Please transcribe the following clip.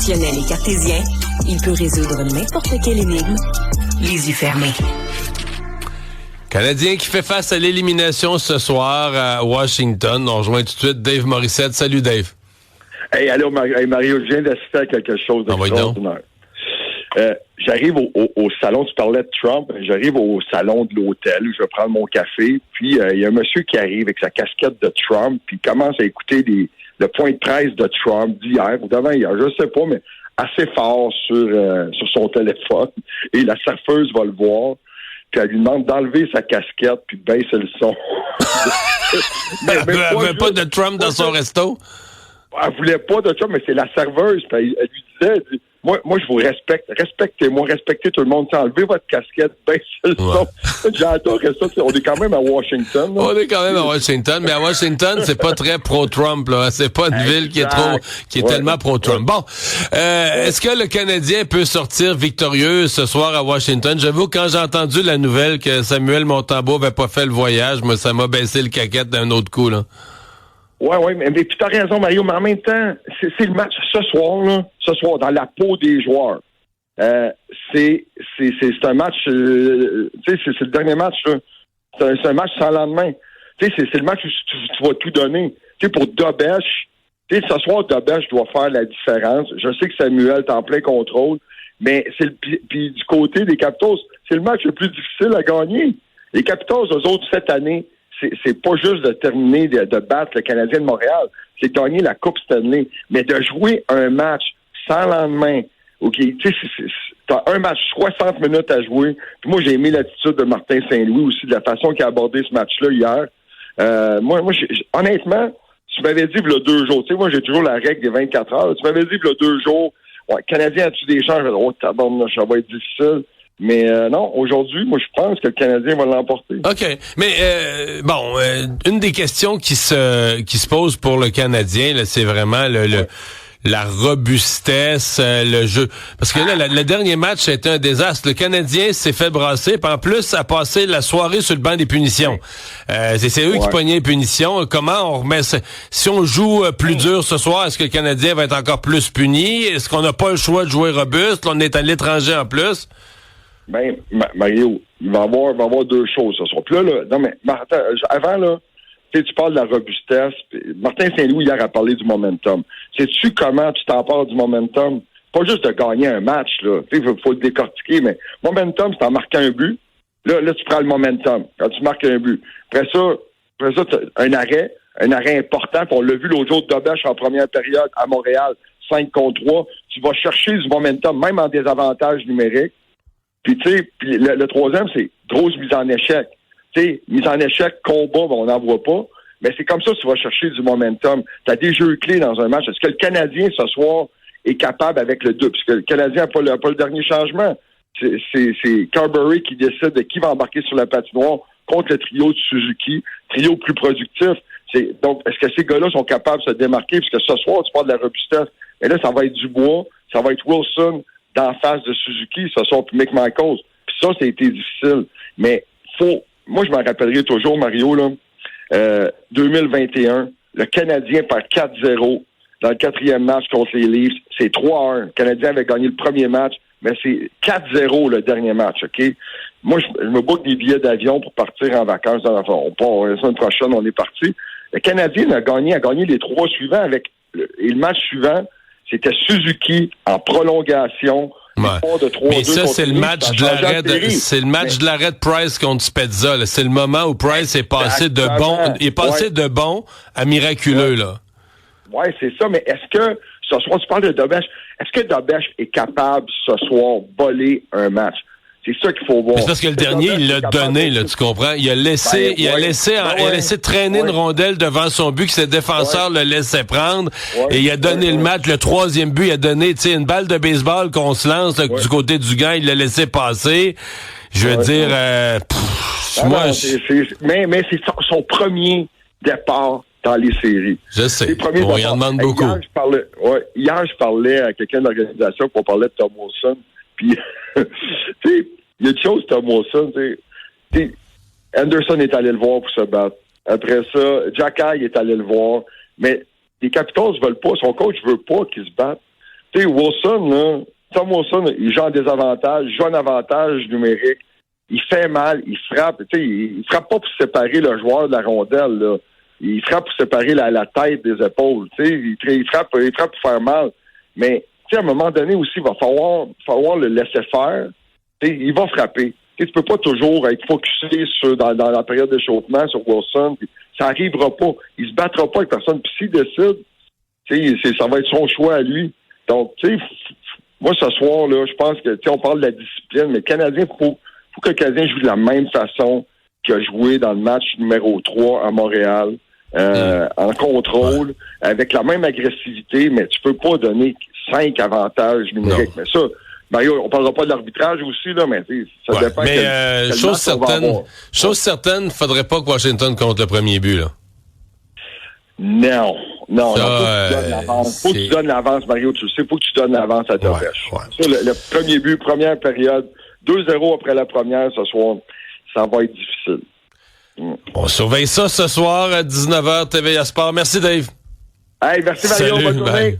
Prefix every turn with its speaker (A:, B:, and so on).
A: Rationnel et cartésien, il peut résoudre n'importe quelle énigme, les yeux fermés.
B: Canadien qui fait face à l'élimination ce soir à Washington. On rejoint tout de suite Dave Morissette. Salut Dave.
C: Hey, allô Mario, je viens d'assister à quelque chose d'extraordinaire. J'arrive au salon, tu parlais de Trump, j'arrive au salon de l'hôtel, je vais prendre mon café, puis il y a un monsieur qui arrive avec sa casquette de Trump, puis il commence à écouter le point de presse de Trump d'hier, ou d'avant-hier, je sais pas, mais assez fort sur son téléphone, et la surfeuse va le voir, puis elle lui demande d'enlever sa casquette, puis de baisser le son.
B: Elle n'avait pas de Trump dans son resto?
C: Elle voulait pas de Trump, mais c'est la serveuse, puis elle lui disait... Moi, je vous respecte. Respectez-moi, respectez tout le monde. Enlevez votre casquette, baissez le son. J'adore ça. On est quand même à Washington. Là.
B: On est quand même à Washington, mais à Washington, c'est pas très pro-Trump, là. C'est pas une ville qui est tellement pro-Trump. Bon. Est-ce que le Canadien peut sortir victorieux ce soir à Washington? J'avoue, quand j'ai entendu la nouvelle que Samuel Montembeault avait pas fait le voyage, moi, ça m'a baissé le caquette d'un autre coup, là.
C: Oui, mais puis t'as raison, Mario, mais en même temps, c'est le match ce soir, dans la peau des joueurs. C'est un match, c'est le dernier match, là. C'est un match sans lendemain. C'est le match où tu vas tout donner. Pour Dobèche, ce soir, Dobèche doit faire la différence. Je sais que Samuel est en plein contrôle, mais puis du côté des Capitals, c'est le match le plus difficile à gagner. Les Capitals, eux autres, cette année, c'est pas juste de terminer, de battre le Canadien de Montréal, c'est de gagner la Coupe Stanley. Mais de jouer un match sans lendemain, OK, t'as un match 60 minutes à jouer. Puis moi, j'ai aimé l'attitude de Martin Saint-Louis aussi, de la façon qu'il a abordé ce match-là hier. Moi, honnêtement, tu m'avais dit, il y a 2 jours, tu sais, moi, j'ai toujours la règle des 24 heures. Tu m'avais dit, il y a 2 jours, ouais, Canadien a-tu des chances? Ça va être difficile. Mais non, aujourd'hui, moi, je pense que le Canadien va l'emporter.
B: OK. Mais une des questions qui se pose pour le Canadien, là, c'est vraiment la robustesse, le jeu. Parce que là, le dernier match a été un désastre. Le Canadien s'est fait brasser, puis en plus, a passé la soirée sur le banc des punitions. C'est eux qui pognaient les punitions. Comment on remet ça? Si on joue plus dur ce soir, est-ce que le Canadien va être encore plus puni? Est-ce qu'on n'a pas le choix de jouer robuste? Là, on est à l'étranger en plus.
C: Ben, Mario, il va y avoir 2 choses ce soir. Puis là, non, mais Martin, avant, là, tu parles de la robustesse. Martin Saint-Louis, hier, a parlé du momentum. Sais-tu comment tu t'empares du momentum? Pas juste de gagner un match, là. Tu sais, faut le décortiquer, mais momentum, c'est en marquant un but. Là, tu prends le momentum quand tu marques un but. Après ça, t'as un arrêt important. Puis on l'a vu l'autre jour de Dobèche en première période à Montréal, 5 contre 3. Tu vas chercher du momentum, même en désavantage numérique. Puis, tu sais, le troisième, c'est grosse mise en échec. Tu sais, mise en échec, combat, on n'en voit pas. Mais c'est comme ça que tu vas chercher du momentum. Tu as des jeux clés dans un match. Est-ce que le Canadien, ce soir, est capable avec le 2? Puisque le Canadien n'a pas le dernier changement. C'est Carberry qui décide de qui va embarquer sur la patinoire contre le trio de Suzuki, trio plus productif. Donc, est-ce que ces gars-là sont capables de se démarquer? Puisque ce soir, tu parles de la robustesse. Mais là, ça va être Dubois, ça va être Wilson, d'en face de Suzuki, ce sont Mick Michaels. Puis ça a été difficile. Mais moi, je m'en rappellerai toujours, Mario, là, 2021, le Canadien perd 4-0 dans le 4e match contre les Leafs. C'est 3-1. Le Canadien avait gagné le premier match, mais c'est 4-0 le dernier match, OK? Moi, je me book des billets d'avion pour partir en vacances. La semaine prochaine, on est parti. Le Canadien a gagné les 3 suivants et le match suivant, c'était Suzuki en prolongation.
B: Ouais. Mais ça, c'est le match de l'arrêt de l'arrêt de Price contre Spezza. Là. C'est le moment où Price est passé de bon à miraculeux, là.
C: Oui, c'est ça. Mais est-ce que ce soir, tu parles de Dobèche, est-ce que Dobèche est capable ce soir de voler un match? C'est ça qu'il faut voir.
B: C'est parce que le dernier, il l'a donné, là, tu comprends? Il a laissé traîner une rondelle devant son but que ses défenseurs le laissaient prendre. Et il a donné le match. Le 3e but, il a donné, tu sais, une balle de baseball qu'on se lance là, du côté du gars, il l'a laissé passer. Je veux dire,
C: mais c'est son premier départ dans les séries.
B: Je sais. On y en demande beaucoup.
C: Hier, je parlais à quelqu'un de l'organisation, puis on parlait de Tom Wilson. Puis, tu sais, il y a une chose, Tom Wilson, tu sais, Anderson est allé le voir pour se battre. Après ça, Jack High est allé le voir. Mais les Capitals veulent pas, son coach veut pas qu'ils se battent. Tu sais, Wilson, là, Tom Wilson, il joue en désavantage, il joue en avantage numérique. Il fait mal, il frappe. Tu sais, il frappe pas pour séparer le joueur de la rondelle, là. Il frappe pour séparer la tête des épaules. Tu sais, il frappe pour faire mal. Mais, tu sais, à un moment donné aussi, il va falloir le laisser faire. Tu sais, il va frapper. Tu sais, tu peux pas toujours être focusé dans la période d'échauffement sur Wilson. Ça arrivera pas. Il se battra pas avec personne. Puis s'il décide, tu sais, ça va être son choix à lui. Donc, tu sais, moi, ce soir, là, je pense que, tu sais, on parle de la discipline, mais le Canadien, faut que le Canadien joue de la même façon qu'il a joué dans le match numéro 3 à Montréal, en contrôle, avec la même agressivité, mais tu peux pas donner 5 avantages numériques.
B: Non.
C: Mais ça, Mario, on parlera pas de l'arbitrage aussi, là, mais ça dépend.
B: Mais chose certaine, faudrait pas que Washington compte le premier but, là.
C: Non,
B: ça,
C: faut que tu donnes l'avance, Mario, tu le sais, faut que tu donnes l'avance à ta pêche.
B: Ouais.
C: Ça, le premier but, première période, 2-0 après la première ce soir, ça va être difficile.
B: On surveille ça ce soir à 19h, TVA Sport. Merci, Dave.
C: Hey, merci Mario, bonne journée.
B: Bye.